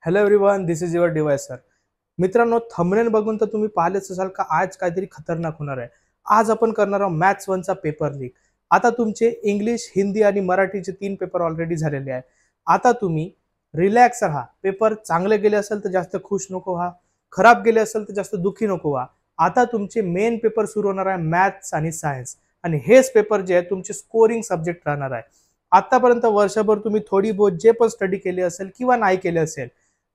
Hello everyone, this is your divisor. मित्रांनो, thumbnail बघून तर तुम्ही पाहिलेच असाल का आज काहीतरी खतरनाक होणार आहे. आज आपण करणार आहोत मॅथ्स 1चा पेपर लीक. आता तुमचे इंग्लिश, हिंदी आणि मराठीचे 3 पेपर ऑलरेडी झालेले आहे. आता तुम्ही रिलॅक्स राहा. पेपर चांगले गेले असेल तर जास्त खुश नको व्हा, खराब गेले असेल तर जास्त दुःखी नको व्हा. आता तुमचे मेन पेपर सुरू होणार आहे, मॅथ्स आणि सायन्स. आणि हेच पेपर जे आहे तुमचे स्कोरिंग सब्जेक्ट राहणार आहे. आतापर्यंत वर्षभर तुम्ही थोडी बहुत जे पण स्टडी केली असेल किंवा नाही केले असेल,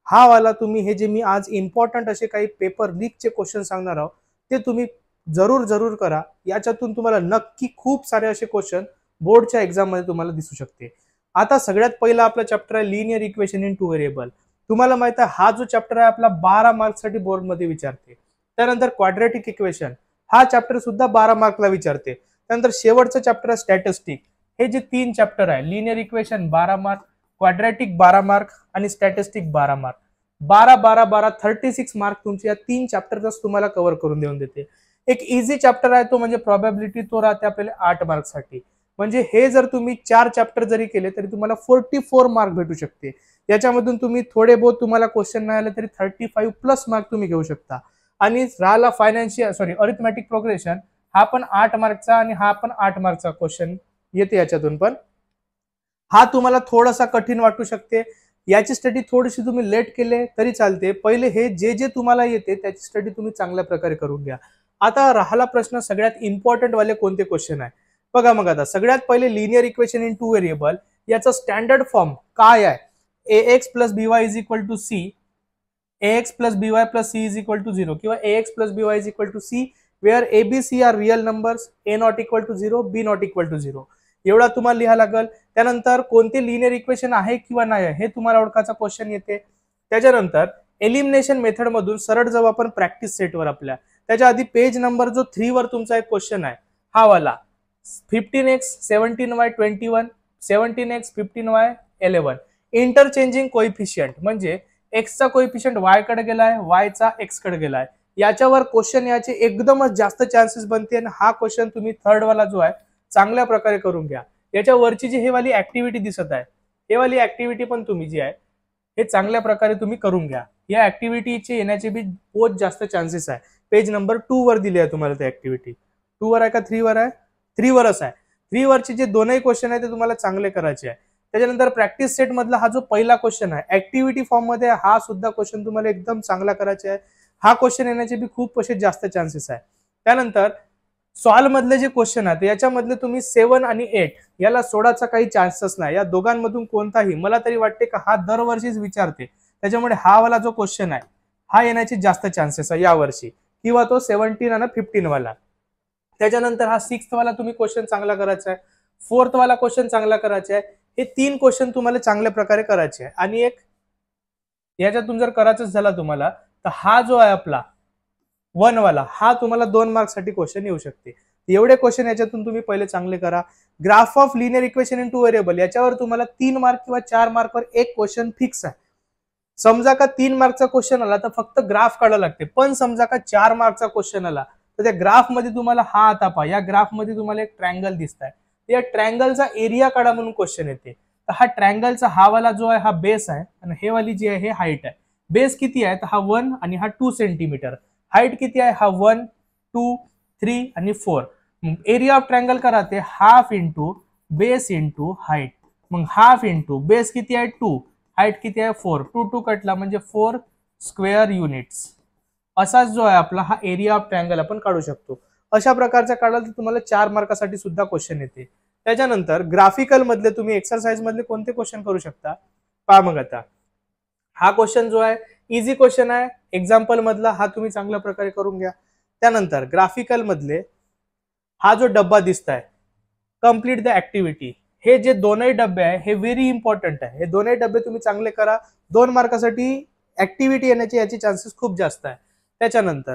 हा वाला तुम्ही हे जे मी आज इम्पॉर्टंट असे काही पेपर लीकचे क्वेश्चन सांगणार आहोत ते तुम्ही जरूर जरूर करा. याच्यातून तुम्हाला नक्की खूप सारे असे क्वेश्चन बोर्डच्या एक्झाम मध्ये तुम्हाला दिसू शकते. आता सगळ्यात पहिला आपला चॅप्टर आहे linear equation in two variable. तुम्हाला माहित आहे हा जो चॅप्टर आहे आपला 12 मार्क्ससाठी बोर्ड मध्ये विचारते. त्यानंतर क्वाड्रॅटिक इक्वेशन हा चॅप्टर सुद्धा 12 मार्कला विचारते. त्यानंतर शेवटचं चॅप्टर आहे स्टॅटिस्टिक. हे जे 3 चॅप्टर आहे, linear equation 12 mark, quadratic 12 mark आणि स्टॅटिस्टिक 12 मार्क, 12 12 12 36 मार्क तुमचे या 3 चॅप्टरच तुम्हाला कव्हर करून देऊन देते. एक इझी चॅप्टर आहे तो म्हणजे प्रोबॅबिलिटी, तो राहते आपल्याला 8 मार्कसाठी. म्हणजे हे जर तुम्ही 4 चॅप्टर जरी केले तरी तुम्हाला 44 मार्क भेटू शकते. याच्यामधून तुम्ही थोडे बहुत तुम्हाला क्वेश्चन नाही आले तरी 35 प्लस मार्क तुम्ही घेऊ शकता. आणि राहिला अरिथमॅटिक प्रोग्रेशन, हा पण 8 मार्कचा आणि हा पण 8 मार्कचा क्वेश्चन येते याच्यातून. पण हा तुम्हाला थोडासा कठीण वाटू शकते. याची स्टडी थोडीशी तुम्ही लेट केले तरी चालते. पहिले हे जे जे तुम्हाला येते त्याची स्टडी तुम्ही चांगल्या प्रकारे करून घ्या. आता राहिला प्रश्न सगळ्यात इम्पॉर्टंट वाले कोणते क्वेश्चन आहे बघा. मग आता सगळ्यात पहिले linear equation in two variable याचा स्टँडर्ड फॉर्म काय आहे? ax plus by is equal to C, ax plus by plus C is equal to 0 किंवा ax plus by is equal to C where a b c are real numbers, a not equal to 0, b not equal to 0. एवढा तुम्हाला लिहा लागल. त्यानंतर कोणते linear equation आहे किंवा नाही हे तुम्हाला ओळखायचा क्वेश्चन येते. त्याच्यानंतर एलिमिनेशन मेथड मधून सरळ जाऊ आपण प्रॅक्टिस सेटवर आपल्या. त्याच्या आधी पेज नंबर जो 3 वर तुमचा एक क्वेश्चन आहे हा वाला, 15x 17y 21, 17x 15y 11. Interchanging coefficient म्हणजे x चा कोइफिशियंट y कडे गेलाय, y चा x कडे गेलाय. याच्यावर क्वेश्चन याचे एकदमच जास्त चान्सेस बनते. आणि हा क्वेश्चन तुम्ही थर्ड वाला जो आहे चांगल्या प्रकारे करून घ्या. याच्या वरची जी हे वाली ऍक्टिव्हिटी दिसत आहे, हे वाली ऍक्टिव्हिटी पण तुम्ही जी आहे हे चांगल्या प्रकारे तुम्ही करून घ्या. या ऍक्टिव्हिटीचे येण्याचे बी बहुत जास्त चान्सेस आहे. पेज नंबर 2 वर दिली आहे तुम्हाला ती ऍक्टिव्हिटी. 2 वर आहे का 3 वर आहे? 3 वरच आहे. 3 वरचे जे दोनही क्वेश्चन आहे ते तुम्हाला चांगले करायचे आहे. त्याच्यानंतर प्रॅक्टिस सेट मधला हा जो पहिला क्वेश्चन आहे ऍक्टिव्हिटी फॉर्म मध्ये, हा सुद्धा क्वेश्चन तुम्हाला एकदम चांगला करायचा आहे. हा क्वेश्चन येण्याचे बी खूप असे जास्त चान्सेस आहे. त्यानंतर सॉल्व मधले जे क्वेश्चन आहेत याच्यामधले तुम्ही 7 आणि 8 याला सोडायचा काही चान्सेस नाही. या दोघांमधून कोणताही मला तरी वाटते का हा दरवर्षीच विचारते. त्याच्यामुळे हा वाला जो क्वेश्चन आहे हा येण्याचे जास्त चान्सेस आहे यावर्षी, किंवा तो 17 आणि 15 वाला. त्याच्यानंतर हा 6th वाला तुम्ही क्वेश्चन चांगला करायचा आहे, 4th वाला क्वेश्चन चांगला करायचा आहे. हे 3 क्वेश्चन तुम्हाला चांगल्या प्रकारे करायचे आहे. आणि एक याच्यातून जर करायचं झाला तुम्हाला तर हा जो आहे आपला 1 वाला, हा तुम्हाला 2 मार्क साठी क्वेश्चन येऊ शकते. एवढे क्वेश्चन याच्यातून तुम्ही पहिले चांगले करा. Graph of linear equation in two variable याच्यावर तुम्हाला 3 मार्क किंवा 4 मार्कवर एक क्वेश्चन फिक्स आहे. समजा का 3 मार्कचा क्वेश्चन आला तर फक्त ग्राफ काढायला लागते. पण समजा का 4 मार्कचा क्वेश्चन आला तर त्या ग्राफ मध्ये तुम्हाला हा आता पहा, या ग्राफ मध्ये तुम्हाला एक ट्रायंगल दिसत आहे. या ट्रायंगलचा एरिया काढा म्हणून क्वेश्चन येते. तर हा ट्रायंगलचा हा वाला जो आहे हा बेस आहे आणि हे वाली जी आहे हे हाईट आहे. बेस किती आहे तर हा 1 आणि हा 2 सेंटीमीटर. हाईट किती आहे हा 1 2 3 आणि 4. एरिया ऑफ ट्रायंगल करा ते half into base into height. मग हाफ इंटू बेस किती आहे 2, हाईट किती आहे 4, 2 2 कटला म्हणजे 4 स्क्वेअर युनिट्स. असाच जो आहे आपला हा एरिया ऑफ ट्रायंगल आपण काढू शकतो. अशा प्रकारचा काढला तर तुम्हाला 4 मार्कासाठी सुद्धा क्वेश्चन येते. त्याच्यानंतर ग्राफिकल मधले तुम्ही एक्सरसाइज मधले कोणते क्वेश्चन करू शकता पहा. मग आता हा क्वेश्चन जो आहे इझी क्वेश्चन आहे एक्झाम्पल मधला, हा तुम्ही चांगल्या प्रकारे करून घ्या. त्यानंतर ग्राफिकल मधले हा जो डब्बा दिसत आहे कम्प्लीट द ऍक्टिव्हिटी, हे जे दोनही डबे आहे हे व्हेरी इम्पॉर्टंट आहे. हे दोनही डबे तुम्ही चांगले करा. 2 मार्कासाठी ऍक्टिव्हिटी येण्याचे याचे चान्सेस खूप जास्त आहे. त्याच्यानंतर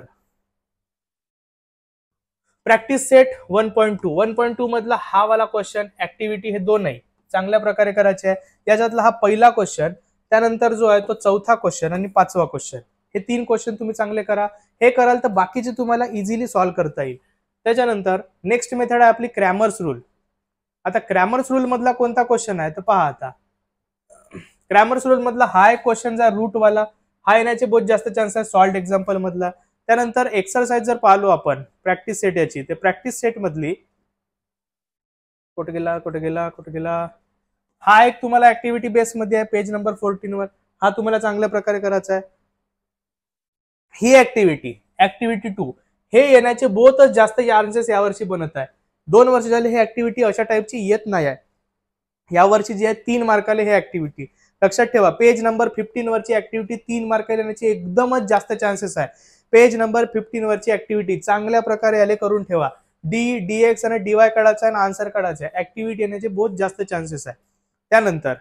प्रॅक्टिस सेट 1.2, 1.2 मधला हा वाला क्वेश्चन ऍक्टिव्हिटी हे दोनही चांगल्या प्रकारे करायचे आहे. याच्यातला हा पहिला क्वेश्चन, त्यानंतर जो आहे तो चौथा क्वेश्चन आणि 5वा क्वेश्चन, हे 3 क्वेश्चन तुम्ही चांगले करा. हे कराल तर बाकीचे तुम्हाला इझिली सॉल्व्ह करता येईल. त्याच्यानंतर नेक्स्ट मेथड आहे आपली क्रॅमर्स रूल. आता क्रॅमर्स रूल मधला कोणता क्वेश्चन आहे तर पहा. आता ग्रामर सोल्व मधला हा एक क्वेश्चन आहे रूट वाला, हा येण्याचे बहुत जास्त चान्स आहे सॉल्ट एक्झाम्पल मधला. त्यानंतर एक्सरसाइज जर पाहलो आपण प्रॅक्टिस सेट याची, ते प्रॅक्टिस सेट मधली कुठे गेला, हा एक तुम्हाला ऍक्टिव्हिटी बेस मध्ये आहे पेज नंबर 14 वर, हा तुम्हाला चांगल्या प्रकारे करायचा आहे. ही ऍक्टिव्हिटी 2 हे येण्याचे बहुतच जास्त चान्सेस यावर्षी बनत आहे. 2 वर्ष झाले हे ऍक्टिव्हिटी अशा टाईपची येत नाही आहे. यावर्षी जी आहे 3 मार्काला हे ऍक्टिव्हिटी. लक्षात ठेवा पेज नंबर 15 वरची ऍक्टिव्हिटी 3 मार्काला येण्याचे एकदमच जास्त चान्सेस आहे. पेज नंबर 15 वरची ऍक्टिव्हिटी चांगल्या प्रकारे याले करून ठेवा. डीएक्स आणि डीवाय काढायचा आणि आन्सर काढायचा आहे. ऍक्टिव्हिटी येण्याचे बहुत जास्त चान्सेस आहे. त्यानंतर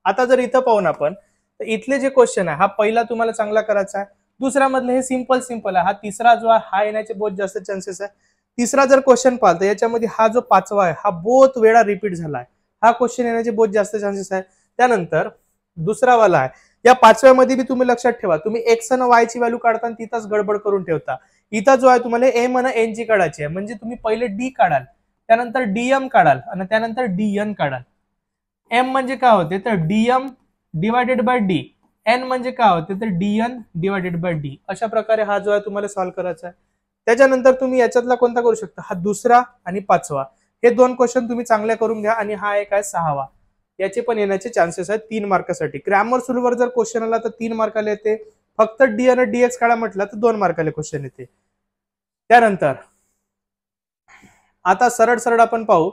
आता जर इथं पाहून आपण तर इथले जे क्वेश्चन आहे हा पहिला तुम्हाला चांगला करायचा आहे. दुसरा मधले हे सिंपल आहे. हा तिसरा जो आहे हा येण्याचे बहुत जास्त चान्सेस आहे. तिसरा जर क्वेश्चन पाहिलं तर याच्यामध्ये हा जो पाचवा आहे हा बहुत वेळा रिपीट झाला आहे. हा क्वेश्चन येण्याचे बहुत जास्त चान्सेस आहे. त्यानंतर दुसरा वाला आहे. या पाचव्यामध्ये बी तुम्ही लक्षात ठेवा, तुम्ही एक्स आणि वाय ची व्हॅल्यू काढताना तिथंच गडबड करून ठेवता. इथं जो आहे तुम्हाला एम आणि एन ची काढायची आहे. म्हणजे तुम्ही पहिले डी काढाल, त्यानंतर डीएम काढाल आणि त्यानंतर डीएन काढाल. एम म्हणजे काय होते तर DM divided by D, N म्हणजे काय होते तर डीएन डिवायडेड बाय डी. अशा प्रकारे हा जो आहे तुम्हाला सॉल्व्ह करायचा आहे. त्याच्यानंतर तुम्ही याच्यातला कोणता करू शकता, हा दुसरा आणि पाचवा हे 2 क्वेश्चन तुम्ही चांगले करून घ्या. आणि हा एक आहे सहावा, याचे पण येण्याचे चान्सेस आहेत 3 मार्कासाठी. ग्रामर सोल्वर जर क्वेश्चन आला तर 3 मार्काला येते. फक्त डी आणि डीएक्स काढा म्हटलं तर 2 मार्काला क्वेश्चन येते. त्यानंतर आता सरळ आपण पाहू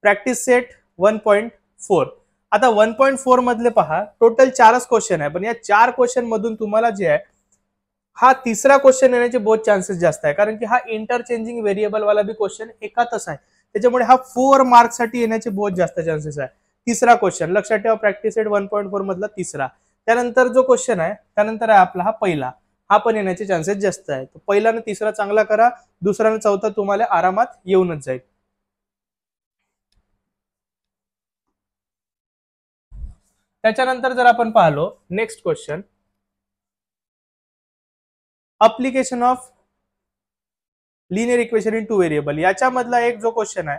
प्रॅक्टिस सेट 1.4. आता 1.4 मधले पहा टोटल 4च क्वेश्चन आहे, पण या 4 क्वेश्चन मधून तुम्हाला जे आहे हा तिसरा क्वेश्चन येण्याचे बहुत चान्सेस जास्त आहे. कारण की हा इंटरचेंजिंग व्हेरिएबल वाला बी क्वेश्चन एकातच आहे. त्याच्यामुळे हा 4 मार्क्स साठी येण्याचे बहुत जास्त चान्सेस आहे. तिसरा क्वेश्चन लक्षात ठेवा प्रॅक्टिस सेट 1.4 मधला तिसरा. त्यानंतर जो क्वेश्चन आहे त्यानंतर आहे आपला हा पहिला, हा पण येण्याचे चान्सेस जास्त आहे. पहिला आणि तिसरा चांगला करा, दुसरा आणि चौथा तुम्हाला आरामात येऊनच जाईल. त्याच्यानंतर जर आपण पाहलो next question, application of linear equation in 2 variable. याच्यामधला एक जो क्वेश्चन आहे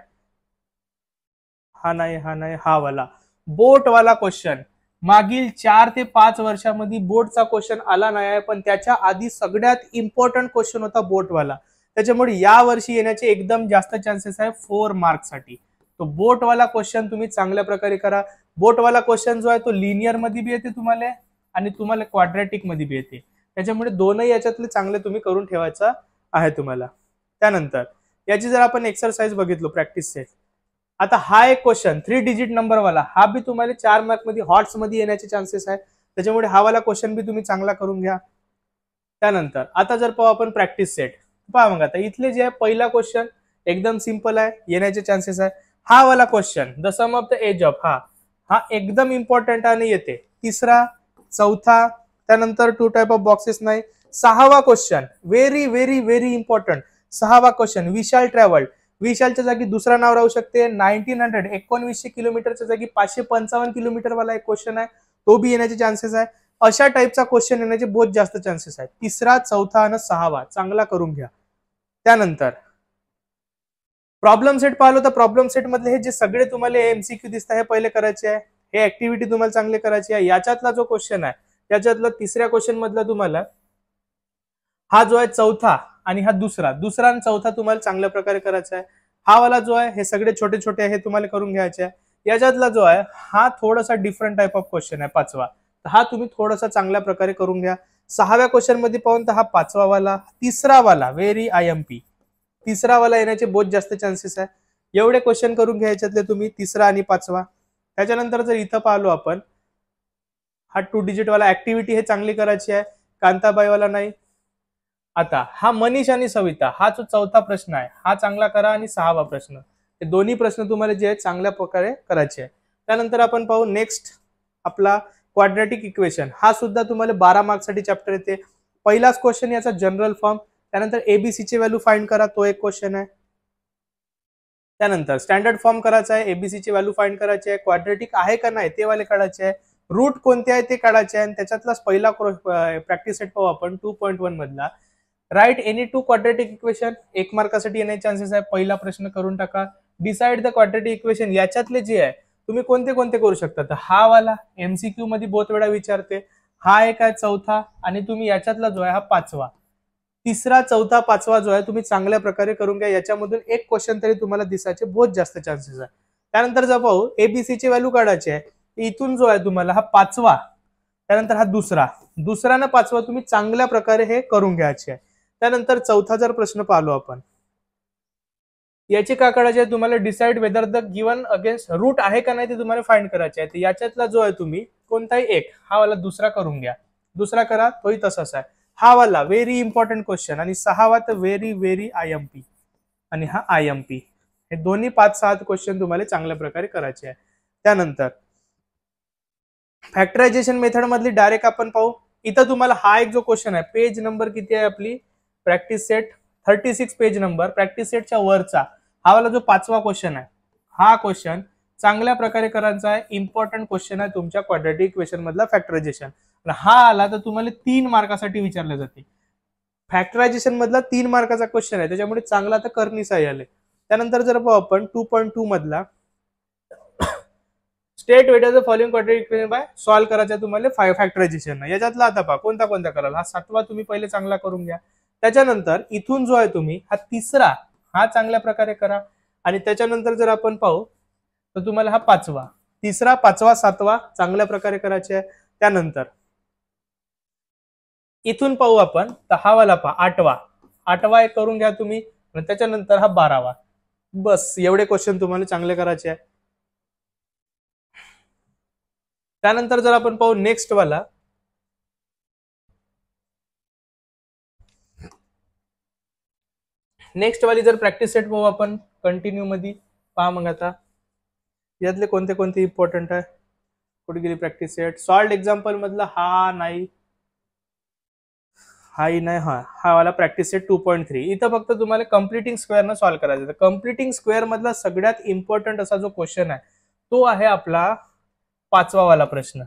हा वाला बोट वाला क्वेश्चन. मागील 4 ते 5 वर्षांमध्ये बोर्डचा क्वेश्चन आला नाही आहे, पण त्याच्या आधी सगळ्यात इम्पॉर्टंट क्वेश्चन होता बोटवाला. त्याच्यामुळे या वर्षी येण्याचे एकदम जास्त चान्सेस आहे 4 मार्क्ससाठी. तो बोटवाला क्वेश्चन तुम्ही चांगल्या प्रकारे करा. बोटवाला क्वेश्चन जो आहे तो लिनियर मध्ये बी येते तुम्हाला आणि तुम्हाला क्वाड्रॅटिक मध्ये बी येते. त्याच्यामुळे दोनही याच्यातले चांगले तुम्ही करून ठेवायचा आहे तुम्हाला. त्यानंतर याची जर आपण एक्सरसाइज बघितलो प्रॅक्टिस सेट, आता हा एक क्वेश्चन 3 डिजिट नंबर वाला हा बी तुम्हाला 4 मार्क मध्ये हॉट्स मध्ये येण्याचे चान्सेस आहे. त्याच्यामुळे हा वाला क्वेश्चन बी तुम्ही चांगला करून घ्या. त्यानंतर आता जर पाहू आपण प्रॅक्टिस सेट, पहा मग आता इथले जे आहे पहिला क्वेश्चन एकदम सिंपल आहे, येण्याचे चान्सेस आहे. हा वाला question the sum of the age of हा एकदम इम्पॉर्टंट आणि येते. तिसरा, चौथा, त्यानंतर 2 टाइप ऑफ बॉक्सेस नाही. सहावा question very very very important. सहावा क्वेश्चन विशाल ट्रॅव्हल्ड. विशालच्या जागी दुसरा नाव राहू शकते 1900 किलोमीटरच्या जागी 555 किलोमीटर वाला एक क्वेश्चन आहे, तो बी येण्याचे चान्सेस आहे. अशा टाईपचा क्वेश्चन येण्याचे बहुत जास्त चान्सेस आहेत. तिसरा, चौथा आणि सहावा चांगला करून घ्या. त्यानंतर प्रॉब्लेम सेट पाहिलो तर प्रॉब्लेम सेट मधले हे जे सगळे तुम्हाला एमसीक्यू दिसतात हे पहिले करायचे आहे. हे ऍक्टिव्हिटी तुम्हाला चांगले करायची आहे. याच्यातला जो क्वेश्चन आहे त्याच्यातला तिसऱ्या क्वेश्चन मधला तुम्हाला हा जो आहे चौथा आणि हा दुसरा आणि चौथा तुम्हाला चांगल्या प्रकारे करायचा आहे. हा वाला जो आहे हे सगळे छोटे छोटे आहे, हे तुम्हाला करून घ्यायचे आहे. याच्यातला जो आहे हा थोडासा डिफरंट टाइप ऑफ क्वेश्चन आहे पाचवा, हा तुम्ही थोडासा चांगल्या प्रकारे करून घ्या. सहाव्या क्वेश्चन मध्ये पाहून तर हा पाचवा वाला, तिसरा वाला व्हेरी आयएमपी, तिसरा वाला येण्याचे बहुत जास्त चान्सेस आहे. एवढे क्वेश्चन करून घ्यायच्यातले तुम्ही तिसरा आणि पाचवा. त्याच्यानंतर जर इथं पाहलो आपण हा 2 डिजिट वाला ऍक्टिव्हिटी हे चांगली करायची आहे, कांताबाई वाला नाही. आता हा मनीष आणि सविता हा जो चौथा प्रश्न आहे हा चांगला करा आणि सहावा प्रश्न, हे दोन्ही प्रश्न तुम्हाला जे आहेत चांगल्या प्रकारे करायचे आहे. त्यानंतर आपण पाहू नेक्स्ट आपला क्वाड्रॅटिक इक्वेशन. हा सुद्धा तुम्हाला 12 मार्क्ससाठी चॅप्टर येते. पहिलाच क्वेश्चन याचा जनरल फॉर्म, त्यानंतर एबीसी ची व्हॅल्यू फाइंड करा, तो एक क्वेश्चन आहे. त्यानंतर स्टँडर्ड फॉर्म करायचा आहे, एबीसी ची व्हॅल्यू फाइंड करायची आहे, क्वाड्रॅटिक आहे का नाही ते वाले काढायचे आहे, रूट कोणते आहे ते काढायचे आहे. आणि त्याच्यातलाच पहिला प्रॅक्टिस सेट पाहू आपण 2.1 मधला, राईट एनी 2 क्वाड्रॅटिक इक्वेशन. 1 मार्कासाठी येण्याचे चान्सेस आहे. पहिला प्रश्न करून टाका. Decide the quadratic equation. याच्यातले जे आहे तुम्ही कोणते कोणते करू शकता, तर हा वाला एमसीक्यू मध्ये बहुत वेळा विचारते, हा एक आहे चौथा, आणि तुम्ही याच्यातला जो आहे हा पाचवा. तिसरा, चौथा, पाचवा जो आहे तुम्ही चांगल्या प्रकारे करून घ्या. याच्यामधून एक क्वेश्चन तरी तुम्हाला दिसायचे बहुत जास्त चान्सेस आहे. त्यानंतर जर पाहू एबीसीची व्हॅल्यू काढायची आहे, इथून जो आहे तुम्हाला हा पाचवा, त्यानंतर हा दुसरा ना पाचवा तुम्ही चांगल्या प्रकारे हे करून घ्यायचे आहे. त्यानंतर चौथा जर प्रश्न पाहिलो आपण, याची का काढायची आहे, तुम्हाला decide whether the given against root आहे का नाही ते तुम्हाला फाइंड करायचे आहे. याच्यातला जो आहे तुम्ही कोणताही एक, हा वाला दुसरा करून घ्या, दुसरा करा, तोही तसाच आहे. हा वाला व्हेरी इम्पॉर्टंट क्वेश्चन, आणि सहावा तर व्हेरी व्हेरी आयएमपी, आणि हा आयएमपी. हे दोन्ही 5-6 क्वेश्चन तुम्हाला चांगल्या प्रकारे करायचे आहे. त्यानंतर फॅक्टरायझेशन मेथड मधली डायरेक्ट आपण पाहू. इथं तुम्हाला हा एक जो क्वेश्चन आहे, पेज नंबर किती आहे आपली, practice set 36 page number, practice सेटच्या वरचा हा वाला जो पाचवा क्वेश्चन आहे, हा क्वेश्चन चांगल्या प्रकारे करायचा आहे. इम्पॉर्टंट क्वेश्चन आहे तुमच्या क्वाड्रॅटिक इक्वेशन मधला फॅक्टरायझेशन. हा आला तर तुम्हाला 3 मार्कासाठी विचारले जाते. फॅक्टरायझेशन मधला 3 मार्काचा क्वेश्चन आहे, त्याच्यामुळे चांगला तर करणीच आले. त्यानंतर जर पाहू आपण 2.2 मधला state waiter following quadratic equation by solve करायचा तुम्हाला फॅक्टरायझेशन. याच्यातला आता पहा कोणता कोणता कराल, हा सातवा तुम्ही पहिले चांगला करून घ्या. त्याच्यानंतर इथून जो आहे तुम्ही हा तिसरा, हा चांगल्या प्रकारे करा. आणि त्याच्यानंतर जर आपण पाहू तर तुम्हाला हा पाचवा, तिसरा, पाचवा, सातवा चांगल्या प्रकारे करायचे आहे. त्यानंतर इथून पाहू आपण तर हा वाला पहा आठवा एक करून घ्या तुम्ही, आणि त्याच्यानंतर हा 12वा. बस एवढे क्वेश्चन तुम्हाला चांगले करायचे आहे. त्यानंतर जर आपण पाहू नेक्स्ट वाला, नेक्स्ट वाली जर प्रॅक्टिस सेट पाहू आपण कंटिन्यू मध्ये, पहा मग आता यातले कोणते कोणते इम्पॉर्टंट आहे. कुठे गेली प्रॅक्टिस सेट, सॉल्ड एक्झाम्पल मधला हा नाही, हाही नाही, हा वाला प्रॅक्टिस सेट 2.3. इथं फक्त तुम्हाला कम्प्लिटिंग स्क्वेअर न सॉल्व्ह करायचं. कम्प्लिटिंग स्क्वेअर मधला सगळ्यात इम्पॉर्टंट असा जो क्वेश्चन आहे तो आहे आपला पाचवा वाला प्रश्न.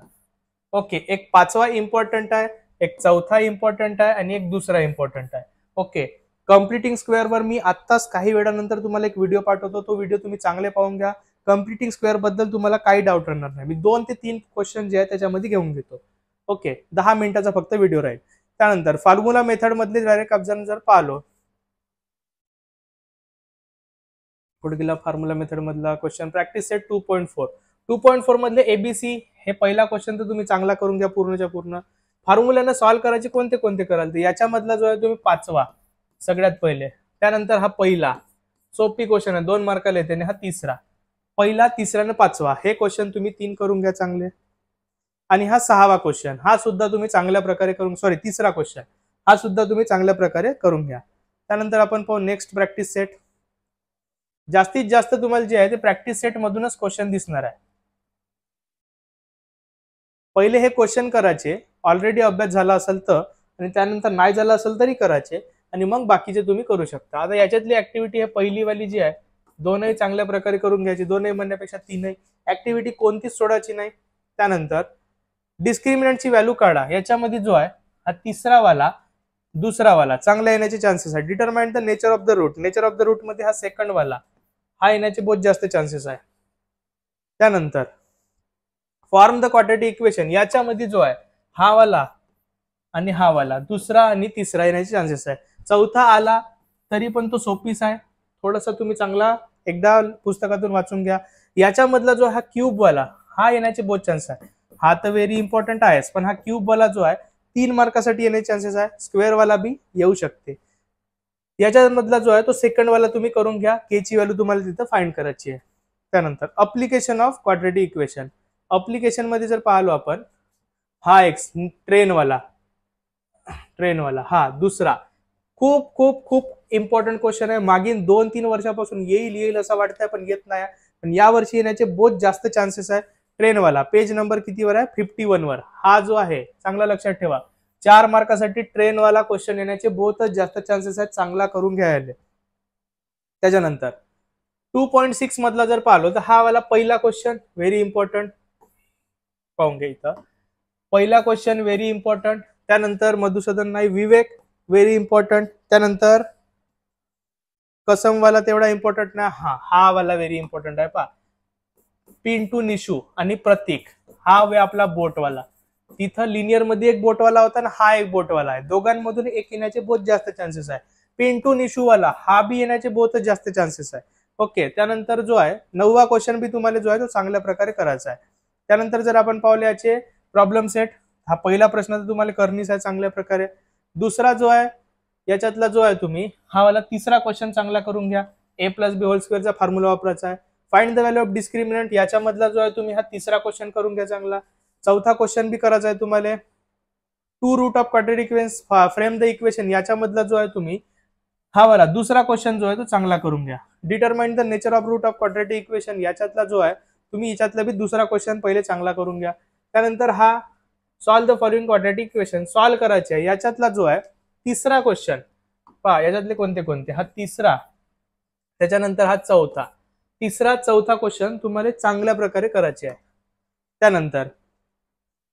ओके, एक पाचवा इम्पॉर्टंट आहे, एक चौथा इम्पॉर्टंट आहे, आणि एक दुसरा इम्पॉर्टंट आहे. ओके, कम्प्लिटिंग स्क्वेअर वर मी आत्ताच काही वेळानंतर तुम्हाला एक व्हिडिओ पाठवतो, तो व्हिडिओ तुम्ही चांगले पाहून घ्या. कम्प्लिटिंग स्क्वेअर बद्दल तुम्हाला काही डाऊट राहणार नाही. मी 2 ते 3 क्वेश्चन जे आहे त्याच्यामध्ये घेऊन घेतो. ओके, 10 मिनिटाचा फक्त व्हिडिओ राहील. त्यानंतर फॉर्म्युला मेथड मधले डायरेक्ट आपण जर पाहिलो, पुढे गेला फॉर्म्युला मेथड मधला क्वेश्चन प्रॅक्टिस सेट 2.4 मधले एबीसी, हे पहिला क्वेश्चन तर तुम्ही चांगला करून घ्या पूर्णच्या पूर्ण. फॉर्म्युलाने सॉल्व्ह करायचे कोणते कोणते कराल, तर याच्यामधला जो आहे तुम्ही पाचवा सगळ्यात पहिले, त्यानंतर हा पहिला सोपी क्वेश्चन आहे 2 मार्काला येते, आणि हा तिसरा, पहिला, तिसरा आणि पाचवा हे क्वेश्चन तुम्ही 3 करून घ्या चांगले. आणि हा सहावा क्वेश्चन, हा सुद्धा तुम्ही चांगल्या प्रकारे करून, तिसरा क्वेश्चन हा सुद्धा तुम्ही चांगल्या प्रकारे करून घ्या. त्यानंतर आपण पाहू नेक्स्ट प्रॅक्टिस सेट. जास्तीत जास्त तुम्हाला जे आहे ते प्रॅक्टिस सेट मधूनच क्वेश्चन दिसणार आहे. पहिले हे क्वेश्चन करायचे, ऑलरेडी अभ्यास झाला असेल तर, आणि त्यानंतर नाही झाला असेल तरी करायचे, आणि मग बाकीचे तुम्ही करू शकता. आता याच्यातली ऍक्टिव्हिटी आहे पहिली वाली जी आहे, दोनही चांगल्या प्रकारे करून घ्यायची, दोनही म्हणण्यापेक्षा तीनही ऍक्टिव्हिटी कोणतीच सोडायची नाही. त्यानंतर डिस्क्रिमिनंटची व्हॅल्यू काढा. याच्यामध्ये जो आहे हा तिसरा वाला, दुसरा वाला चांगला येण्याचे चान्सेस आहे. Determine the nature of the root, nature of the root मध्ये हा सेकंड वाला, हा येण्याचे बहुत जास्त चान्सेस आहे. त्यानंतर फॉर्म द क्वाड्रॅटिक इक्वेशन, याच्यामध्ये जो आहे हा वाला आणि हा वाला, दुसरा आणि तिसरा येण्याचे चान्सेस आहे. चौथा आला तरी पण तो सोपीच आहे, थोडासा तुम्ही चांगला एकदा पुस्तकातून वाचून घ्या. याच्यामधला जो हा क्यूब वाला, हा येण्याचे बहुत चान्सेस आहे. हा तर व्हेरी इम्पॉर्टंट आहेच, पण हा क्यूब वाला जो आहे 3 मार्कासाठी येण्याचे चान्सेस आहे. स्क्वेअर वाला बी येऊ शकते. याच्यामधला जो आहे तो सेकंड वाला तुम्ही करून घ्या, के ची व्हॅल्यू तुम्हाला तिथं फाइंड करायची आहे. त्यानंतर application of quadratic equation, application मध्ये जर पाहिलो आपण, हा एक ट्रेन वाला, हा दुसरा खूप खूप खूप इम्पॉर्टंट क्वेश्चन आहे. मागील 2-3 वर्षापासून येईल असं वाटतंय, पण येत नाही. पण या वर्षी येण्याचे बहुत जास्त चान्सेस आहे. ट्रेन वाला पेज नंबर कितीवर आहे, 51 वर. हा जो आहे चांगला लक्षात ठेवा, 4 मार्कासाठी ट्रेन वाला क्वेश्चन येण्याचे बहुतच जास्त चान्सेस आहेत, चांगला करून घ्यायला. त्याच्यानंतर 2.6 मधला जर पाहिलो तर हा वाला पहिला क्वेश्चन व्हेरी इम्पॉर्टंट, पाहून घ्या इथं पहिला क्वेश्चन व्हेरी इम्पॉर्टंट. त्यानंतर मधुसूदन नाही, विवेक व्हेरी इम्पॉर्टंट. त्यानंतर कसम वाला तेवढा इम्पॉर्टंट नाही, हा वाला व्हेरी इम्पॉर्टंट आहे. पहा पिंटू, निशू आणि प्रतीक हा वे आपला बोटवाला. तिथं लिनियर मध्ये एक बोटवाला होता ना, हा एक बोटवाला आहे. दोघांमधून एक येण्याचे बहुत जास्त चान्सेस आहे. पिंटू निशूवाला हा बी येण्याचे बहुत जास्त चान्सेस आहे. ओके, त्यानंतर जो आहे 9वा क्वेश्चन बी तुम्हाला जो आहे तो चांगल्या प्रकारे करायचा आहे. त्यानंतर जर आपण पावले याचे प्रॉब्लेम सेट, हा पहिला प्रश्न तर तुम्हाला करणीच आहे चांगल्या प्रकारे. दुसरा जो आहे याच्यातला जो आहे तुम्ही हा वाला तिसरा क्वेश्चन चांगला करून घ्या. ए प्लस बी होल स्क्वेअरचा फॉर्म्युला वापरायचा आहे. Find the value of discriminant याच्यामधला जो आहे तुम्ही हा तिसरा क्वेश्चन करून घ्या चांगला. चौथा क्वेश्चन बी करायचा आहे तुम्हाला. Two root of quadratic equation frame the equation याच्यामधला जो आहे तुम्ही हा वाला दुसरा क्वेश्चन जो आहे तो चांगला करून घ्या. Determine the nature of root of quadratic equation याच्यातला जो आहे तुम्ही याच्यातला बी दुसरा क्वेश्चन पहिले चांगला करून घ्या. त्यानंतर हा solve the following quadratic equation solve करायचे आहे याच्यातला जो आहे तिसरा क्वेश्चन पहा याच्यातले कोणते कोणते, हा तिसरा, त्याच्यानंतर हा चौथा, तिसरा चौथा क्वेश्चन तुम्हाला चांगल्या प्रकारे करायचे आहे. त्यानंतर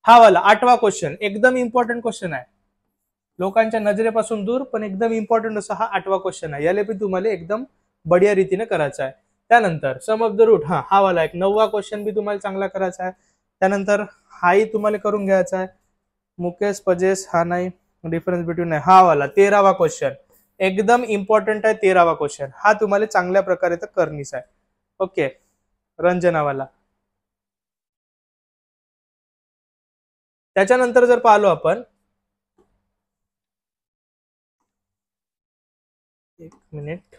हा वाला 8वा क्वेश्चन एकदम इम्पॉर्टंट क्वेश्चन आहे, लोकांच्या नजरेपासून दूर पण एकदम इम्पॉर्टंट असा हा 8वा क्वेश्चन आहे. याला बी तुम्हाला एकदम बढिया रीतीने करायचा आहे. त्यानंतर सम ऑफ द रूट हा वाला एक 9वा क्वेश्चन बी तुम्हाला चांगला करायचा आहे. त्यानंतर हाही तुम्हाला करून घ्यायचा आहे. मुकेश पजेस हा नाही, डिफरन्स बिटवीन नाही, हा वाला 13वा क्वेश्चन एकदम इम्पॉर्टंट आहे. 13वा क्वेश्चन हा तुम्हाला चांगल्या प्रकारे तर करणीच आहे. ओके, रंजनावाला. त्याच्यानंतर जर पाहिलो आपण, एक मिनिट,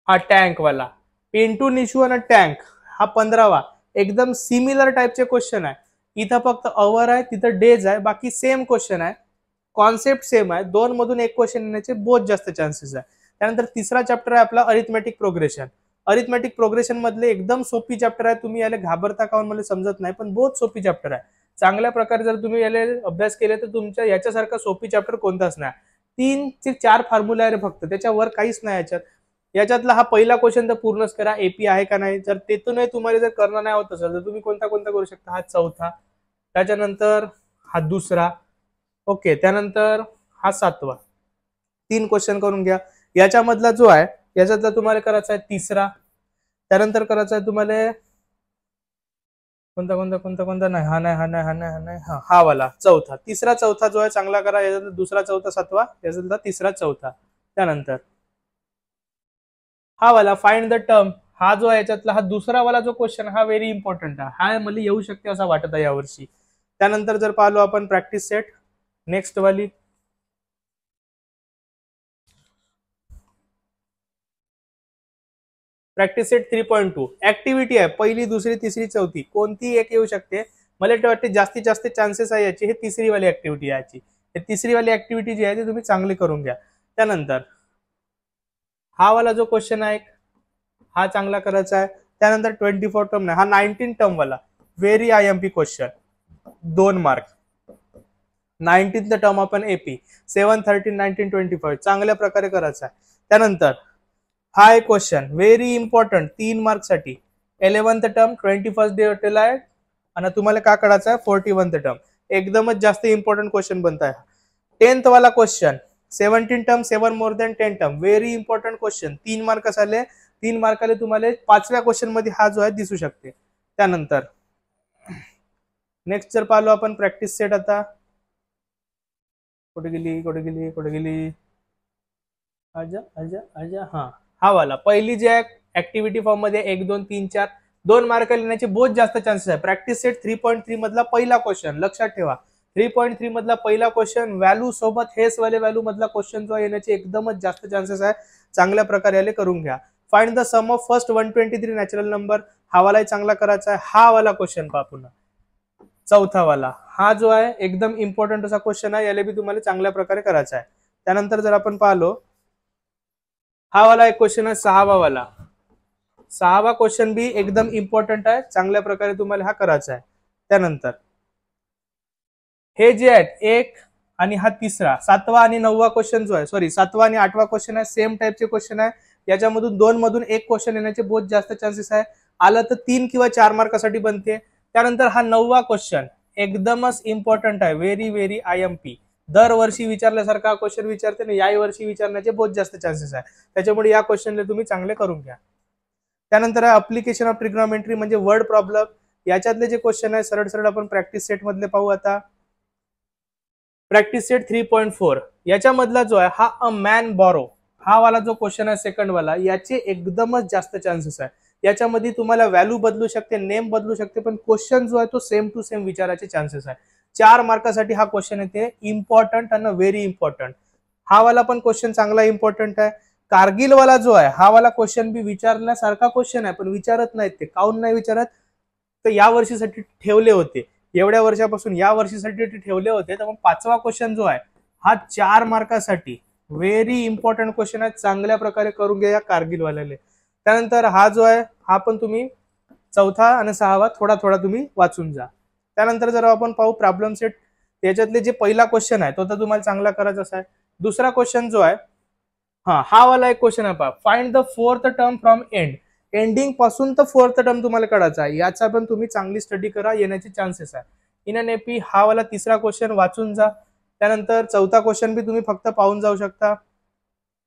हा टँक वाला पिंटू निशू आणि टँक हा 15वा एकदम सिमिलर टाइपचे क्वेश्चन आहे. इथं फक्त अवर आहे, तिथं डेज आहे, बाकी सेम क्वेश्चन आहे, कॉन्सेप्ट सेम आहे. दोन मधून एक क्वेश्चन येण्याचे बहुत जास्त चान्सेस आहे. त्यानंतर तिसरा चॅप्टर आहे आपला अरिथमेटिक प्रोग्रेशन. अरिथमेटिक प्रोग्रेशन मधले एकदम सोपी चॅप्टर आहे. तुम्ही याला घाबरता का मला समजत नाही, पण बहुत सोपी चॅप्टर आहे. चांगल्या प्रकारे जर तुम्ही याला अभ्यास केले तर तुमच्या याच्यासारखा सोपी चॅप्टर कोणताच नाही. 3 ते 4 फॉर्म्युला आहे फक्त, त्याच्यावर काहीच नाही याच्यात. याच्यातला हा पहिला क्वेश्चन तर पूर्णच करा, एपी आहे का नाही. जर तेथूनही तुम्हाला जर करणं नाही होत असेल तर तुम्ही कोणता कोणता करू शकता, हा चौथा, त्याच्यानंतर हा दुसरा, ओके, त्यानंतर हा 7वा. 3 क्वेश्चन करून घ्या. याच्यामधला जो आहे याच्यातला तुम्हाला करायचा आहे तिसरा. त्यानंतर करायचा आहे तुम्हाला कोणता कोणता कोणता कोणता नाही, हा नाही, हा नाही, हा नाही, हा नाही, हा वाला चौथा. तिसरा चौथा जो आहे चांगला करा. याच्यातला दुसरा चौथा 7वा, याच्यातला तिसरा चौथा. त्यानंतर हा वाला फाइंड द टर्म हा जो आहे याच्यातला हा दुसरा वाला जो क्वेश्चन हा व्हेरी इम्पॉर्टंट आहे. हा मला येऊ शकते असं वाटत आहे यावर्षी. त्यानंतर जर पाहिलो आपण प्रॅक्टिस सेट नेक्स्ट वाली, प्रॅक्टिस सेट 3.2 ऍक्टिव्हिटी आहे. पहिली, दुसरी, तिसरी, चौथी कोणती एक येऊ शकते. मला वाटते जास्तीत जास्त चान्सेस आहे याची हे तिसरी वाली ऍक्टिव्हिटी याची. हे तिसरी वाली ऍक्टिव्हिटी जी आहे ती तुम्ही चांगली करून घ्या. त्यानंतर हा वाला जो क्वेश्चन आहे हा चांगला करायचा आहे. त्यानंतर 24 टर्म नाही, हा 19 टर्म वाला very IMP question, 2 mark. 19th term आपण एपी 7, 13, 19, 25 चांगल्या प्रकारे करायचा आहे. त्यानंतर हा एक क्वेश्चन व्हेरी इम्पॉर्टंट 3 मार्क साठी, 11th टर्म 21st डेटेल आहे आणि तुम्हाला का करायचा आहे 41th टर्म. एकदमच जास्त इम्पॉर्टंट क्वेश्चन बनता है. 10th वाला question 17 term 7 more than 10 term very important question. 3 mark आले, 3 मार्काले तुम्हाला 5व्या क्वेश्चन मध्ये हा जो आहे दिसू शकते. त्यानंतर नेक्स्ट जर पाहिलो आपण प्रॅक्टिस सेट, आता कुठे गेली कुठे गेली कुठे गेली, आजा आजा आजा, हा वाला पहिली जी आहे ऍक्टिव्हिटी फॉर्म मध्ये 1, 2, 3, 4 2 मार्क येण्याचे बहुत जास्त चान्सेस आहे. प्रॅक्टिस सेट 3.3 मधला पहिला क्वेश्चन लक्षात ठेवा. 3.3 मधला पहिला क्वेश्चन व्हॅल्यू सोबत हेस वाले व्हॅल्यू मधला क्वेश्चन जो येण्याचे एकदमच जास्त चान्सेस आहे. चांगल्या प्रकारे याले करून घ्या. Find the sum of first 123 natural number हा वालाही चांगला करायचा आहे. हा वाला क्वेश्चन पहा पुन्हा, चौथा वाला हा जो आहे एकदम इम्पॉर्टंट असा क्वेश्चन आहे. याला बी तुम्हाला चांगल्या प्रकारे करायचा आहे. त्यानंतर जर आपण पाहिलो हा वाला एक क्वेश्चन आहे 6वा वाला, 6वा क्वेश्चन बी एकदम इम्पॉर्टंट आहे. चांगल्या प्रकारे तुम्हाला हा करायचा आहे. त्यानंतर हे जे आहेत एक आणि हा तिसरा 7वा आणि 9वा क्वेश्चन जो आहे, सॉरी 7वा आणि 8वा क्वेश्चन आहे, सेम टाइपचे क्वेश्चन आहे. याच्यामधून 2 मधून एक क्वेश्चन येण्याचे बहुत जास्त चान्सेस आहे. आलं तर 3 किंवा 4 मार्कासाठी बनते. त्यानंतर हा 9वा क्वेश्चन एकदमच इम्पॉर्टंट आहे, व्हेरी व्हेरी IMP. दरवर्षी विचारल्यासारखा क्वेश्चन विचारते ना, याही वर्षी विचारण्याचे बहुत जास्त चान्सेस आहे. त्याच्यामुळे या क्वेश्चनला तुम्ही चांगले करून घ्या. त्यानंतर अप्लिकेशन ऑफ ट्रिग्नोमेट्री म्हणजे वर्ड प्रॉब्लेम. याच्यातले जे क्वेश्चन आहे सरळ सरळ आपण प्रॅक्टिस सेट मधले पाहू. आता प्रॅक्टिस सेट 3.4 याच्यामधला जो आहे हा अ मॅन बॉरो, हा वाला जो क्वेश्चन आहे सेकंड वाला, याचे एकदमच जास्त चान्सेस आहे. याच्यामध्ये तुम्हाला व्हॅल्यू बदलू शकते, नेम बदलू शकते, पण क्वेश्चन जो आहे तो सेम टू सेम विचारायचे चान्सेस आहे. 4 मार्कासाठी हा क्वेश्चन येते. इम्पॉर्टंट आणि व्हेरी इम्पॉर्टंट. हा वाला पण क्वेश्चन चांगला इम्पॉर्टंट आहे. कारगिल वाला जो आहे हा वाला क्वेश्चन बी विचारण्यासारखा क्वेश्चन आहे, पण विचारत नाहीत ते. काऊन नाही विचारत? तर या वर्षीसाठी ठेवले होते, एवढ्या वर्षापासून या वर्षीसाठी ते ठेवले होते. तर मग 5वा क्वेश्चन जो आहे हा 4 मार्कासाठी व्हेरी इम्पॉर्टंट क्वेश्चन आहे. चांगल्या प्रकारे करून घ्या या कारगिल वाल्याले. त्यानंतर हा जो आहे हा पण तुम्ही 4था आणि 6वा थोडा थोडा तुम्ही वाचून जा. त्यानंतर जर आपण पाहू प्रॉब्लेम सेट, त्याच्यातले जे पहिला क्वेश्चन आहे तो तर तुम्हाला चांगला करायचा आहे. दुसरा क्वेश्चन जो आहे हा वाला एक क्वेश्चन आहे पहा. Find the fourth term from end. Ending पासून तर फोर्थ टर्म तुम्हाला काढायचा आहे. याचा पण तुम्ही चांगली स्टडी करा, येण्याचे चान्सेस आहे. इन एन एपी हा वाला तिसरा क्वेश्चन वाचून जा. त्यानंतर 4था क्वेश्चन बी तुम्ही फक्त पाहून जाऊ शकता.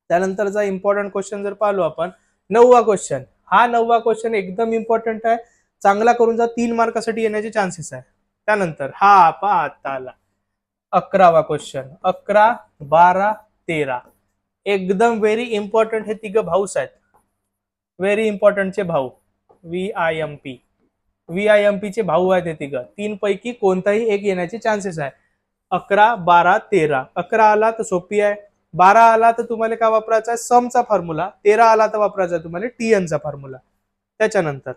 त्यानंतरचा इम्पॉर्टंट क्वेश्चन जर पाहिलो आपण 9वा क्वेश्चन, हा 9वा क्वेश्चन एकदम इम्पॉर्टंट आहे. चांगला करून जा, 3 मार्कासाठी येण्याचे चान्सेस आहे. त्यानंतर हा पहा आता आला 11वा क्वेश्चन. 11, 12, 13 एकदम व्हेरी इम्पॉर्टंट. हे तिघ भाऊच आहेत, व्हेरी इम्पॉर्टंटचे भाऊ. VIMP चे भाऊ आहेत हे तिघ. 3 पैकी कोणताही एक येण्याचे चान्सेस आहे. 11, 12, 13. 11 आला तर सोपी आहे. 12 आला तर तुम्हाला काय वापरायचा आहे? समचा फॉर्म्युला. 13 आला तर वापरायचा आहे तुम्हाला TN चा फॉर्म्युला. त्याच्यानंतर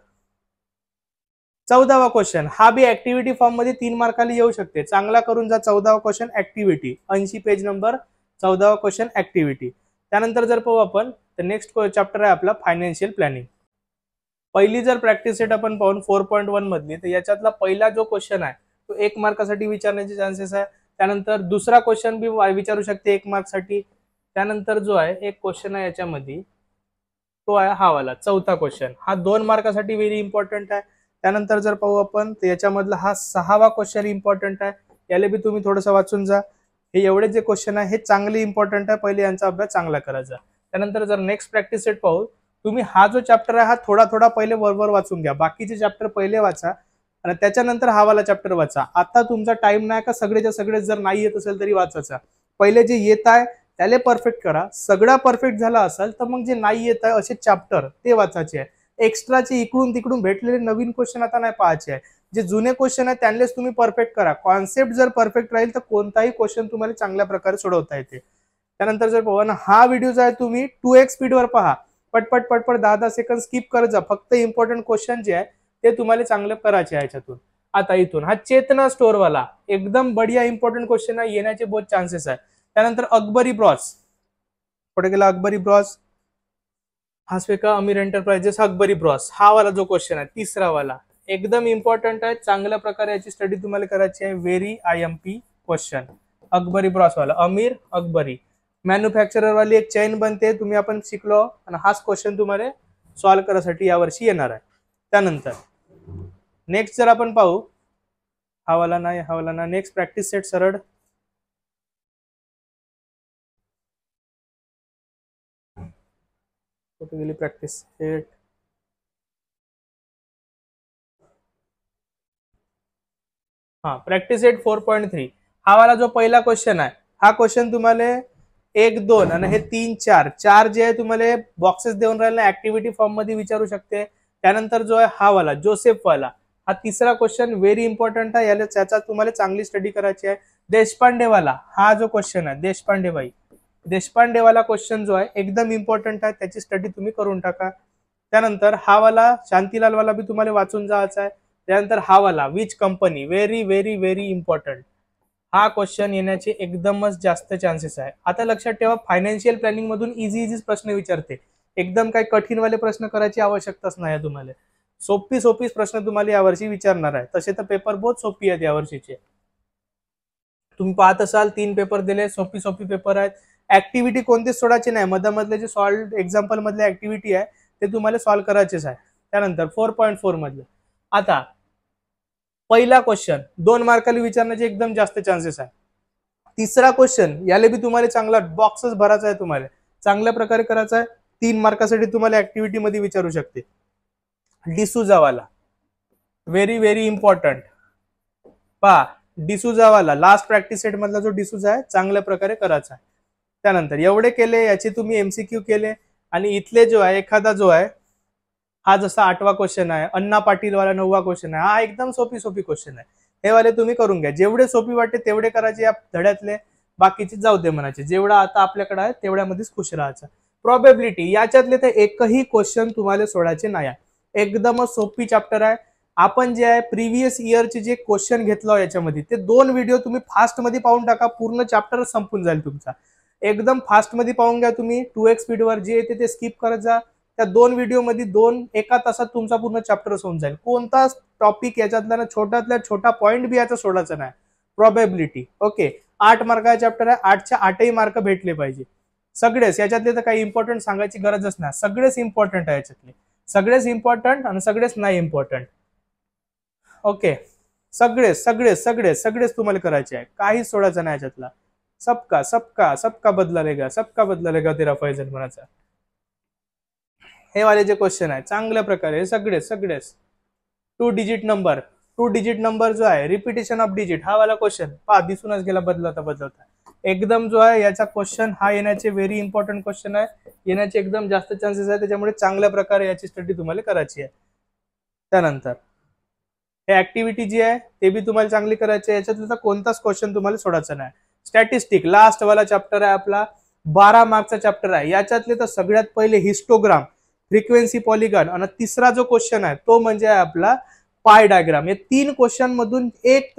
14वा क्वेश्चन हा बी ऍक्टिव्हिटी फॉर्म मध्ये 3 मार्काला येऊ शकते. चांगला करून जा. 14वा क्वेश्चन ऍक्टिव्हिटी, 80 पेज नंबर 14वा क्वेश्चन ऍक्टिव्हिटी. त्यानंतर जर पाहू आपण तर नेक्स्ट चॅप्टर आहे आपला फायनान्शियल प्लॅनिंग. पहिली जर प्रॅक्टिस सेट आपण पाहून 4.1 मधली, तर याच्यातला पहिला जो क्वेश्चन आहे तो 1 मार्कासाठी विचारण्याचे चान्सेस आहे. त्यानंतर दुसरा क्वेश्चन बी विचारू शकते 1 मार्कसाठी. त्यानंतर जो आहे एक क्वेश्चन आहे याच्यामध्ये तो आहे हा वाला 4था क्वेश्चन. हा 2 मार्कासाठी व्हेरी इम्पॉर्टंट आहे. त्यानंतर जर पाहू आपण तर याच्यामधला हा 6वा क्वेश्चन इम्पॉर्टंट आहे. याला बी तुम्ही थोडंसं वाचून जा. हे एवढे जे क्वेश्चन आहे हे चांगले इम्पॉर्टंट आहे. पहिले यांचा अभ्यास चांगला करायचा. त्यानंतर जर नेक्स्ट प्रॅक्टिस सेट पाहू, तुम्ही हा जो चॅप्टर आहे हा थोडा थोडा पहिले वरवर वाचून घ्या. बाकीचे चॅप्टर पहिले वाचा आणि त्याच्यानंतर हा वाला चॅप्टर वाचा. आता तुमचा टाइम नाही का सगळेच्या सगळे जर नाही येत असेल तरी वाचायचा. पहिले जे येत आहे त्याला परफेक्ट करा. सगळा परफेक्ट झाला असेल तर मग जे नाही येत आहे असे चॅप्टर ते वाचायचे आहे. एक्स्ट्राचे इकडून तिकडून भेटलेले नवीन क्वेश्चन आता नाही पाहायचे आहे. जे जुने क्वेश्चन आहे त्यांनाच तुम्ही परफेक्ट करा. कॉन्सेप्ट जर परफेक्ट राहील तर कोणताही क्वेश्चन तुम्हाला चांगल्या प्रकारे सोडवता येते. त्यानंतर जर पाहू ना हा व्हिडिओ जो आहे तुम्ही 2x स्पीडवर पहा. पटपट पटपट 10-10 सेकंद स्किप करत जा. फक्त इम्पॉर्टंट क्वेश्चन जे आहे ते तुम्हाला चांगले करायचे आहे याच्यातून. आता इथून हा चेतना स्टोर वाला एकदम बढिया इम्पॉर्टंट क्वेश्चन आहे, येण्याचे बहुत चान्सेस आहे. त्यानंतर अकबरी ब्रॉस, कुठे गेला अकबरी ब्रॉस? हास्वेका अमीर एंटरप्राइजेस अकबरी ब्रॉस, हा वाला जो क्वेश्चन आहे तिसरा वाला एकदम इम्पॉर्टंट आहे. चांगल्या प्रकारे याची स्टडी तुम्हाला करायची आहे. Very IMP question. Akbari Bros वाला अमीर अकबरी मॅन्युफॅक्चरर वाली एक चेन बनते, तुम्ही आपण शिकलो आणि हाच क्वेश्चन तुम्हाला सॉल्व्ह करायसाठी यावर्षी येणार आहे. त्यानंतर नेक्स्ट जर आपण पाहू हा वाला ना नेक्स्ट प्रॅक्टिस सेट सरळ कुठे गेली प्रॅक्टिस सेट? हा प्रॅक्टिस सेट 4.3 हा वाला जो पहिला क्वेश्चन आहे हा क्वेश्चन तुम्हाला 1, 2 आणि हे 3, 4 जे आहे तुम्हाला बॉक्सेस देऊन राहिले ऍक्टिव्हिटी फॉर्म मध्ये विचारू शकते. त्यानंतर जो आहे हा वाला जोसेफ वाला हा तिसरा क्वेश्चन व्हेरी इम्पॉर्टंट आहे. याला त्याचा तुम्हाला चांगली स्टडी करायची आहे. देशपांडे वाला हा जो क्वेश्चन आहे देशपांडे वाला क्वेश्चन जो आहे एकदम इम्पॉर्टंट आहे, त्याची स्टडी तुम्ही करून टाका. त्यानंतर हा वाला शांतीलाल वाला बी तुम्हाला वाचून जायचा आहे. त्यानंतर हा वाला which company very very very important. हा क्वेश्चन येण्याचे एकदमच जास्त चान्सेस आहे. आता लक्षात ठेवा फायनान्शियल प्लॅनिंग मधून इझी प्रश्न विचारते. एकदम काही कठीणवाले प्रश्न करायची आवश्यकताच नाही. तुम्हाला सोपी प्रश्न तुम्हाला यावर्षी विचारणार आहे. तसे तर पेपर बहुत सोपी आहेत यावर्षीचे. तुम्ही पाहत असाल 3 पेपर दिले, सोपी पेपर आहेत. ऍक्टिव्हिटी कोणतेच सोडायचे नाही. मधले जे सॉल्व एक्झाम्पल मधले ऍक्टिव्हिटी आहे ते तुम्हाला सॉल्व्ह करायचेच आहे. त्यानंतर 4.4 मधले आता पहिला क्वेश्चन 2 मार्काला विचारण्याचे एकदम जास्त चान्सेस आहे. तिसरा क्वेश्चन याला बी तुम्हाला चांगला बॉक्सच भरायचा आहे, तुम्हाला चांगल्या प्रकारे करायचा आहे. 3 मार्कासाठी तुम्हाला ऍक्टिव्हिटी मध्ये विचारू शकते. डिसूजावाला व्हेरी व्हेरी इम्पॉर्टंट. पहा डिसूजावाला लास्ट प्रॅक्टिस सेट मधला जो डिसूजा आहे चांगल्या प्रकारे करायचा आहे. त्यानंतर एवढे केले, याचे तुम्ही एमसीक्यू केले. आणि इथले जो आहे एखादा जो आहे हा जसा 8वा क्वेश्चन आहे, अण्णा पाटील वाला 9वा क्वेश्चन आहे, हा एकदम सोपी क्वेश्चन आहे. हे वाले तुम्ही करून घ्या. जेवढे सोपी वाटते तेवढे करायचे या धड्यातले, बाकीचे जाऊ दे म्हणायचे. जेवढा आता आपल्याकडे आहे तेवढ्यामध्येच खुश राहायचं. प्रोबॅबिलिटी याच्यातले तर एकही क्वेश्चन तुम्हाला सोडायचे नाही. एकदमच सोपी चॅप्टर आहे. आपण जे आहे प्रिव्हियस इयरचे जे क्वेश्चन घेतलं याच्यामध्ये ते 2 व्हिडिओ तुम्ही फास्ट मध्ये पाहून टाका, पूर्ण चॅप्टर संपून जाईल तुमचा. एकदम फास्ट मध्ये पाहून घ्या तुम्ही. 2x स्पीडवर जे येते ते स्किप करत जा. त्या 2 व्हिडिओ मध्ये 1 तासात तुमचा पूर्ण चॅप्टर होऊन जाईल. कोणताच टॉपिक याच्यातला ना छोट्यातल्या छोटा पॉईंट बी याचा सोडायचा नाही. प्रोबॅबिलिटी ओके, 8 मार्काचा चॅप्टर आहे. 8च्या 8ही मार्क भेटले पाहिजे सगळेच. याच्यातले तर काही इम्पॉर्टंट सांगायची गरजच नाही, सगळेच इम्पॉर्टंट आहे याच्यातले. सगळेच इम्पॉर्टंट आणि सगळेच नाही इम्पॉर्टंट. ओके, सगळेच तुम्हाला करायचे आहे, काहीच सोडायचं नाही याच्यातला. सबका बदला लेगा तेरा फैजल म्हणायचा. हे वाले जे क्वेश्चन आहे चांगल्या प्रकारे सगळेच 2 डिजिट नंबर जो आहे रिपिटेशन ऑफ डिजिट हा वाला क्वेश्चन पहा दिसूनच गेला बदलता एकदम जो आहे याचा क्वेश्चन हा येण्याचे व्हेरी इम्पॉर्टंट क्वेश्चन आहे. येण्याचे एकदम जास्त चान्सेस आहे, त्याच्यामुळे चांगल्या प्रकारे याची स्टडी तुम्हाला करायची आहे. त्यानंतर हे ऍक्टिव्हिटी जी आहे ते बी तुम्हाला चांगली करायची आहे. याच्यातला कोणताच क्वेश्चन तुम्हाला सोडायचा नाही. स्टॅटिस्टिक लास्ट वाला चॅप्टर आहे आपला, 12 मार्कचा चॅप्टर आहे. याच्यातले तर सगळ्यात पहिले हिस्टोग्राम, फ्रिक्वेन्सी, पॉलिगॉन आणि तिसरा जो क्वेश्चन आहे तो म्हणजे आहे आपला पाय डायग्राम. या 3 क्वेश्चन मधून एक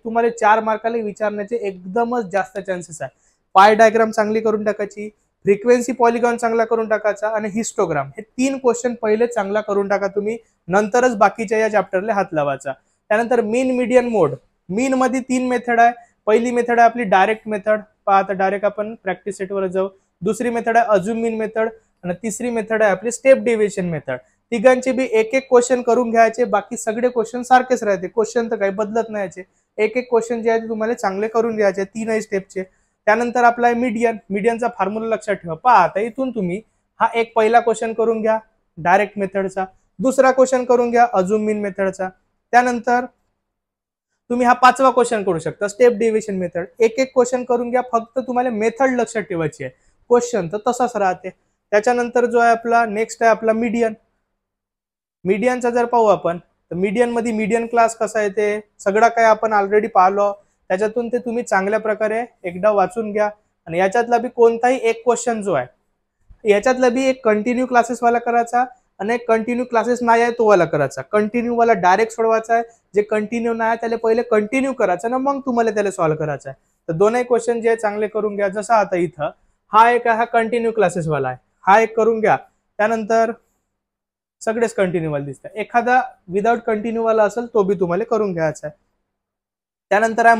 तुम्हाला 4 मार्काला विचारण्याचे एकदमच जास्त चान्सेस आहे. पाय डायग्राम चांगली करून टाकायची, फ्रिक्वेन्सी पॉलिगॉन चांगला करून टाकायचा आणि हिस्टोग्राम हे 3 क्वेश्चन पहिले चांगला करून टाका तुम्ही, नंतरच बाकीच्या या चॅप्टरला हात लावायचा. त्यानंतर मीन, मीडियन, मोड. मीन मध्ये 3 मेथड आहे. पहिली मेथड आहे आपली डायरेक्ट मेथड, पहा आता डायरेक्ट आपण प्रॅक्टिस सेटवर जाऊ. दुसरी मेथड आहे अज्युम मीन मेथड आणि तिसरी मेथड आहे आपली स्टेप डेव्हिएशन मेथड. तिघांचे बी एक क्वेश्चन करून घ्यायचे, बाकी सगळे क्वेश्चन सारखेच राहते, क्वेश्चन तर काही बदलत नाही याचे. एक क्वेश्चन जे आहे तुम्हाला चांगले करून घ्यायचे 3 स्टेपचे. त्यानंतर आपला मीडियनचा फॉर्म्युला लक्षात ठेवा. पहा आता इथून तुम्ही हा एक पहिला क्वेश्चन करून घ्या डायरेक्ट मेथडचा, दुसरा क्वेश्चन करून घ्या अज्युम मीन मेथडचा. त्यानंतर तुम्ही हा 5वा क्वेश्चन करू शकता स्टेप डेव्हिएशन मेथड. एक क्वेश्चन करून घ्या, फक्त तुम्हाला मेथड लक्षात ठेवायची आहे, क्वेश्चन तर तसाच राहते. त्याच्यानंतर जो आहे आपला नेक्स्ट आहे आपला मीडियनचा जर पाहू आपण तर मीडियन मध्ये मीडियन क्लास कसा येते सगळं काय आपण ऑलरेडी पाहिलो. त्याच्यातून ते तुम्ही चांगल्या प्रकारे एकदा वाचून घ्या. आणि याच्यातला बी कोणताही एक क्वेश्चन जो आहे याच्यातला बी एक कंटिन्यू क्लासेस वाला करायचा आणि एक कंटिन्यू क्लासेस नाही आहे तो वाला करायचा. कंटिन्यू वाला डायरेक्ट सोडवायचा आहे, जे कंटिन्यू नाही आहे त्याला पहिले कंटिन्यू करायचं ना मग तुम्हाला त्याला सॉल्व्ह करायचं आहे. तर दोनही क्वेश्चन जे चांगले करून घ्या. जसं आता इथं हा एक हा कंटिन्यू क्लासेस वाला आहे, हा एक करून घ्या. त्यानंतर सगळेच कंटिन्यू वाला दिसतात, एखादा विदाउट कंटिन्यू वाला असेल तो बी तुम्हाला करून घ्यायचा आहे. त्यानंतर आहे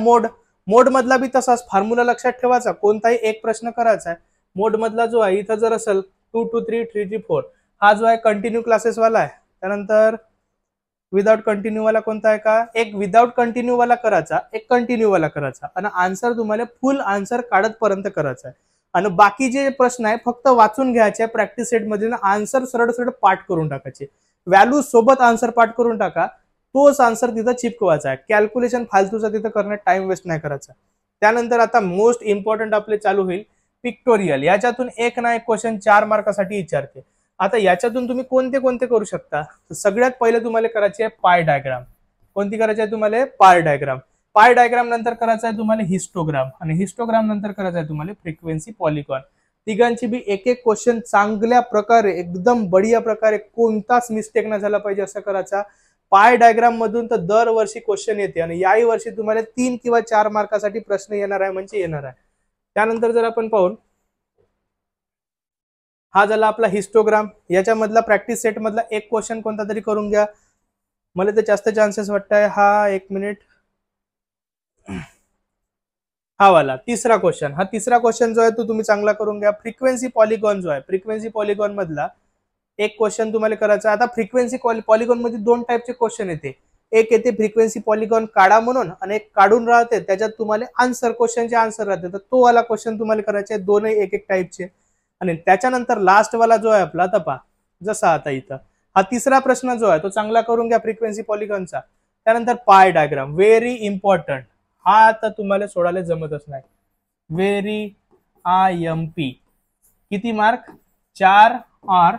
मोड मधला बी तसाच फॉर्म्युला लक्षात ठेवायचा, कोणताही एक प्रश्न करायचा आहे. मोड मधला जो आहे इथं जर असेल 2 to 3 3 to 4 हा जो आहे कंटिन्यू क्लासेस वाला आहे. त्यानंतर विदाउट कंटिन्यू वाला कोणता आहे का, एक विदाउट कंटिन्यू वाला करायचा, एक कंटिन्यू वाला करायचा आणि आन्सर तुम्हाला फुल आन्सर काढत पर्यंत करायचा आहे. आणि बाकी जे प्रश्न आहे फक्त वाचून घ्यायचे प्रॅक्टिस सेट मध्ये ना, आन्सर सरळ पाठ करून टाकायचे, व्हॅल्यू सोबत आन्सर पाठ करून टाका, तोच आन्सर तिथं चिपकवायचा आहे. कॅल्क्युलेशन फालतूचा तिथं करण्यात टाइम वेस्ट नाही करायचा. त्यानंतर आता मोस्ट इम्पॉर्टंट आपले चालू होईल पिक्टोरियल. याच्यातून एक ना एक क्वेश्चन 4 मार्कासाठी विचारते. आता याच्यातून तुम्ही कोणते कोणते करू शकता, तर सगळ्यात पहिले तुम्हाला करायची आहे पाय डायग्राम. कोणती करायची आहे तुम्हाला, पाय डायग्राम. पाय डायग्राम नंतर करायचा आहे तुम्हाला हिस्टोग्राम आणि हिस्टोग्राम नंतर करायचा आहे तुम्हाला फ्रिक्वेन्सी पॉलिगॉन. तिघांची बी एक क्वेश्चन चांगल्या प्रकारे एकदम बढिया प्रकारे कोणताच मिस्टेक नाही झाला पाहिजे असं करायचा. पाय डायग्राम मधून तर दरवर्षी क्वेश्चन येते आणि याही वर्षी तुम्हाला 3 किंवा 4 मार्कासाठी प्रश्न येणार आहे म्हणजे येणार आहे. त्यानंतर जर आपण पाहून हा झाला आपला हिस्टोग्राम. याच्यामधला प्रॅक्टिस सेट मधला एक क्वेश्चन कोणता तरी करून घ्या, मला तर जास्त चान्सेस वाटतंय हा. 1 मिनिट, हा वाला तिसरा क्वेश्चन. हा तिसरा क्वेश्चन जो आहे तो तुम्ही चांगला करून घ्या. फ्रिक्वेन्सी पॉलिगॉन जो आहे, फ्रिक्वेन्सी पॉलिगॉन मधला एक क्वेश्चन तुम्हाला करायचा. आता फ्रिक्वेन्सी पॉलिगॉन मध्ये 2 टाइपचे क्वेश्चन येते, एक येते फ्रिक्वेन्सी पॉलिगॉन काढा म्हणून आणि एक काढून राहते, त्याच्यात तुम्हाला आन्सर क्वेश्चनचे आन्सर राहते. तर तो वाला क्वेश्चन तुम्हाला करायचे, दोनही एक एक टाईपचे. आणि त्याच्यानंतर लास्ट वाला जो आहे आपला, आता पहा जसा आता इथं हा तिसरा प्रश्न जो आहे तो चांगला करून घ्या फ्रिक्वेन्सी पॉलिगॉनचा. त्यानंतर पाय डायग्राम व्हेरी इम्पॉर्टंट, हा आता तुम्हाला सोडायला जमतच नाही. व्हेरी IMP किती मार्क? 4 और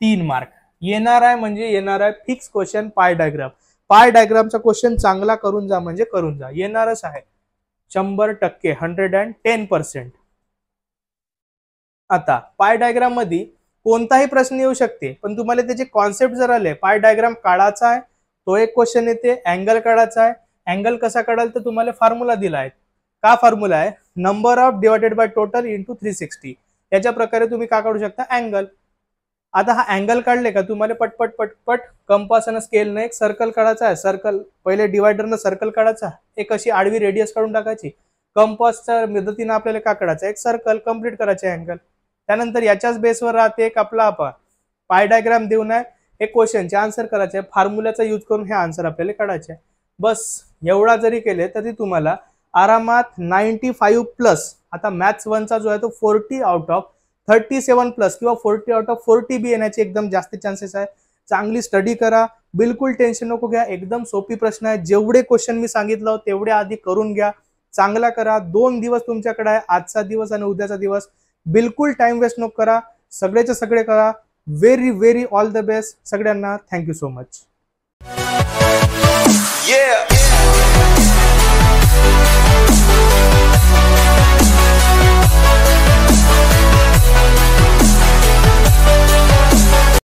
3 मार्क येणार आहे. म्हणजे येणार आहे फिक्स क्वेश्चन पाय डायग्राम. पाय डायग्रामचा क्वेश्चन चांगला करून जा म्हणजे करून जा, येणारच आहे 100%, 110%. आता पाय डायग्राम मध्ये कोणताही प्रश्न येऊ शकते, पण तुम्हाला त्याचे कॉन्सेप्ट जर आले, पाय डायग्राम काढायचा आहे तो एक क्वेश्चन येते, अँगल काढायचा आहे. अँगल कसा काढाल तर तुम्हाला फॉर्म्युला दिला आहे. का फॉर्म्युला आहे? Number of divided by total into 360. याच्या प्रकारे तुम्ही का काढू शकता? अँगल. आता हा अँगल काढले का तुम्हाला पटपट पटपट कंपास आणि स्केलने एक सर्कल काढायचा आहे. सर्कल पहिले डिवायडरनं सर्कल काढायचा, एक अशी आडवी रेडियस काढून टाकायची. कंपासच्या मदतीने आपल्याला का काढायचं? एक सर्कल कंप्लीट करायचे अँगल. त्यानंतर याच्याच बेसवर राहते एक आपला पाय डायग्राम देऊन आहे, एक क्वेश्चनचे आन्सर करायचे, फॉर्म्युलाचा यूज करून हे आन्सर आपल्याला काढायचे. बस एवढा जरी केले तरी तुम्हाला आरामात 95+. आता मॅथ्स 1चा जो आहे तो 40 आउट ऑफ 37+ किंवा 40 आउट ऑफ 40 बी येण्याचे एकदम जास्त चान्सेस आहे. चांगली स्टडी करा, बिलकुल टेन्शन नको घ्या. एकदम सोपी प्रश्न आहे. जेवढे क्वेश्चन मी सांगितलं तेवढे आधी करून घ्या, चांगला करा. 2 दिवस तुमच्याकडे आहे, आजचा दिवस आणि उद्याचा दिवस. बिलकुल टाइम वेस्ट नको करा, सगळेचे सगळे करा. Very very all the best सगळ्यांना. Thank you so much.